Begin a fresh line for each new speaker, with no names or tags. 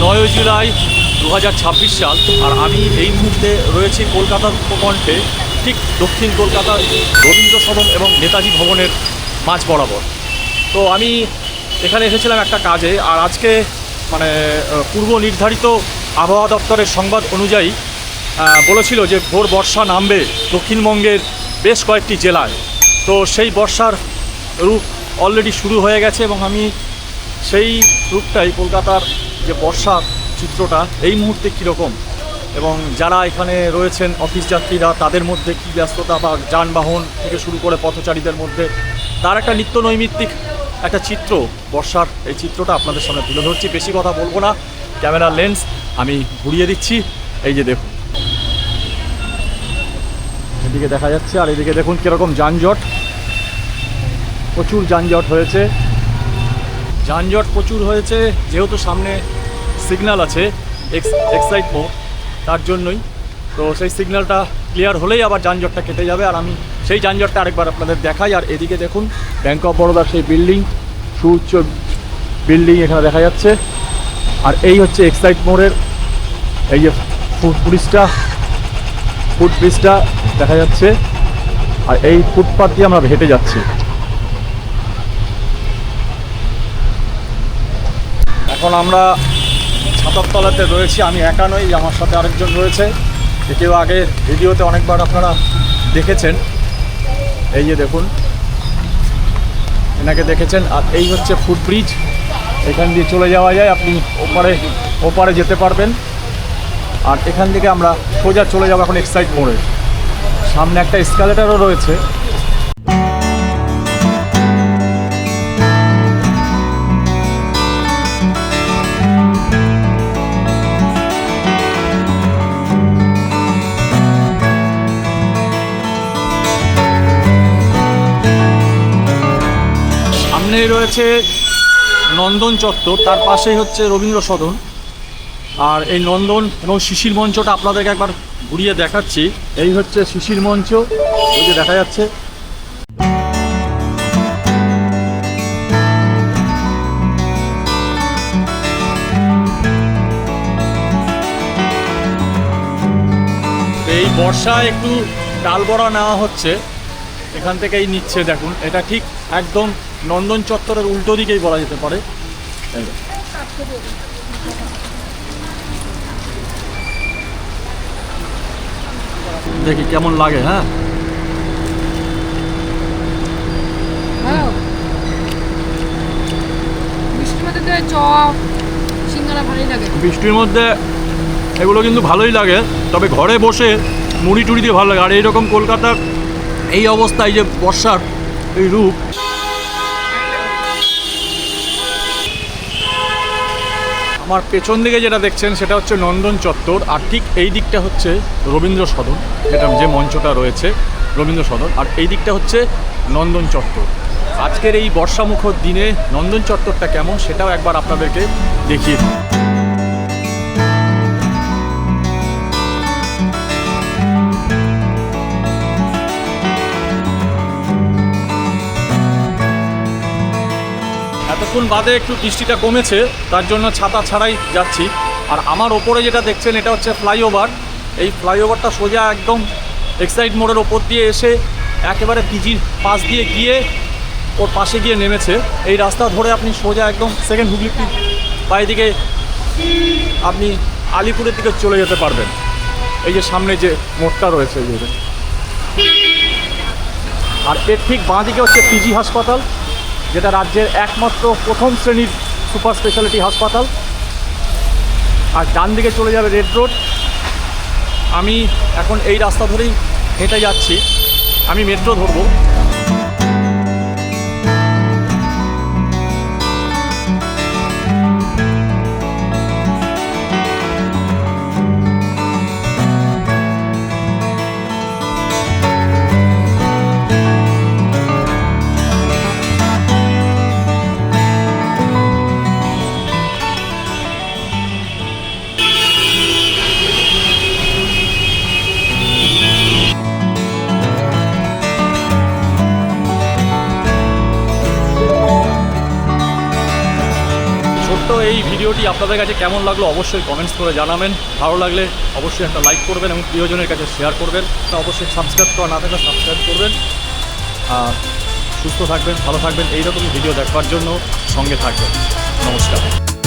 9 জুলাই 2026 সাল, আর আমি এই মুহূর্তে রয়েছি কলকাতার উপকণ্ঠে, ঠিক দক্ষিণ কলকাতার রবীন্দ্র সদন এবং নেতাজি ভবনের মাঝ বরাবর। তো আমি এখানে এসেছিলাম একটা কাজে, আর আজকে পূর্ব নির্ধারিত আবহাওয়া দপ্তরের সংবাদ অনুযায়ী বলেছিল যে ঘোর বর্ষা নামবে দক্ষিণবঙ্গের বেশ কয়েকটি জেলায়। তো সেই বর্ষার রূপ অলরেডি শুরু হয়ে গেছে, এবং আমি সেই রূপটাই কলকাতার যে বর্ষার চিত্রটা এই মুহূর্তে কীরকম, এবং যারা এখানে রয়েছেন অফিস যাত্রীরা, তাদের মধ্যে কী ব্যস্ততা বা যানবাহন থেকে শুরু করে পথচারীদের মধ্যে, তার একটা নিত্য নৈমিত্তিক একটা চিত্র, বর্ষার এই চিত্রটা আপনাদের সামনে তুলে ধরছি। বেশি কথা বলবো না, ক্যামেরার লেন্স আমি ঘুরিয়ে দিচ্ছি। এই যে দেখুন, এদিকে দেখা যাচ্ছে, আর এদিকে দেখুন কীরকম যানজট, প্রচুর যানজট হয়েছে। যানজট প্রচুর হয়েছে যেহেতু সামনে সিগন্যাল আছে এক্সাইড মোড়, তার জন্যই। তো সেই সিগন্যালটা ক্লিয়ার হলেই আবার যানজটটা কেটে যাবে, আর আমি সেই যানজটটা আরেকবার আপনাদের দেখাই। আর এদিকে দেখুন ব্যাঙ্ক অফ বরোদার সেই বিল্ডিং, সুউচ্চ বিল্ডিং এখানে দেখা যাচ্ছে। আর এই হচ্ছে এক্সাইড মোড়ের এই যে ফুটব্রিজটা দেখা যাচ্ছে, আর এই ফুটপাথ দিয়ে আমরা হেঁটে যাচ্ছি। এখন আমরা ছাতার তলাতে রয়েছি, আমি একা নই, আমার সাথে আরেকজন রয়েছে, একেও আগে ভিডিওতে অনেকবার আপনারা দেখেছেন। এই যে দেখুন, এনাকে দেখেছেন। আর এই হচ্ছে ফুটব্রিজ, এখান দিয়ে চলে যাওয়া যায়, আপনি ওপারে যেতে পারবেন। আর এখান থেকে আমরা সোজা চলে যাবো এখন এক্সাইড মোড়ে। সামনে একটা এসকালেটারও রয়েছে। সামনেই রয়েছে নন্দন চত্বর, তার পাশেই হচ্ছে রবীন্দ্র সদন। আর এই নন্দন এবং শিশির মঞ্চটা আপনাদেরকে একবার ঘুরিয়ে দেখাচ্ছি। এই হচ্ছে শিশির মঞ্চ, ওই যে দেখা যাচ্ছে। এই বর্ষায় একটু ডাল বড়া নেওয়া হচ্ছে, এখান থেকেই নিচ্ছে। দেখুন, এটা ঠিক একদম নন্দন চত্বরের উল্টো দিকেই বলা যেতে পারে। দেখি কেমন লাগে। হ্যাঁ, বৃষ্টির মধ্যে এগুলো কিন্তু ভালোই লাগে, তবে ঘরে বসে মুড়ি টুড়ি দিয়ে ভালো লাগে। আর এইরকম কলকাতার এই অবস্থায় যে বর্ষার এই রূপ, আমার পেছন দিকে যেটা দেখছেন সেটা হচ্ছে নন্দন চত্বর, আর ঠিক এই দিকটা হচ্ছে রবীন্দ্র সদন, যেটা যে মঞ্চটা রয়েছে রবীন্দ্র সদন, আর এই দিকটা হচ্ছে নন্দন চত্বর। আজকের এই বর্ষামুখর দিনে নন্দন চত্বরটা কেমন সেটাও একবার আপনাদেরকে দেখিয়ে দিই। এতক্ষণ বাদে একটু বৃষ্টিটা কমেছে, তার জন্য ছাতা ছাড়াই যাচ্ছি। আর আমার ওপরে যেটা দেখছেন এটা হচ্ছে ফ্লাইওভার। এই ফ্লাইওভারটা সোজা একদম এক্সাইড মোড়ের ওপর দিয়ে এসে একেবারে পিজির পাশ দিয়ে গিয়ে ওর পাশে গিয়ে নেমেছে। এই রাস্তা ধরে আপনি সোজা একদম সেকেন্ড হুগলি বাই দিকে আপনি আলিপুরের দিকে চলে যেতে পারবেন। এই যে সামনে যে মোড়টা রয়েছে এই যে, আর এর ঠিক বাঁ দিকে হচ্ছে পিজি হাসপাতাল, যেটা রাজ্যের একমাত্র প্রথম শ্রেণীর সুপার স্পেশালিটি হাসপাতাল। আর ডান দিকে চলে যাবে রেড রোড। আমি এখন এই রাস্তা ধরেই হেঁটে যাচ্ছি, আমি মেট্রো ধরবো। এই ভিডিওটি আপনাদের কাছে কেমন লাগলো অবশ্যই কমেন্টস করে জানাবেন। ভালো লাগলে অবশ্যই একটা লাইক করবেন এবং প্রিয়জনের কাছে শেয়ার করবেন। তা অবশ্যই সাবস্ক্রাইব করা না থাকলে সাবস্ক্রাইব করবেন। আর সুস্থ থাকবেন, ভালো থাকবেন, এইরকমই ভিডিও দেখবার জন্য সঙ্গে থাকবেন। নমস্কার।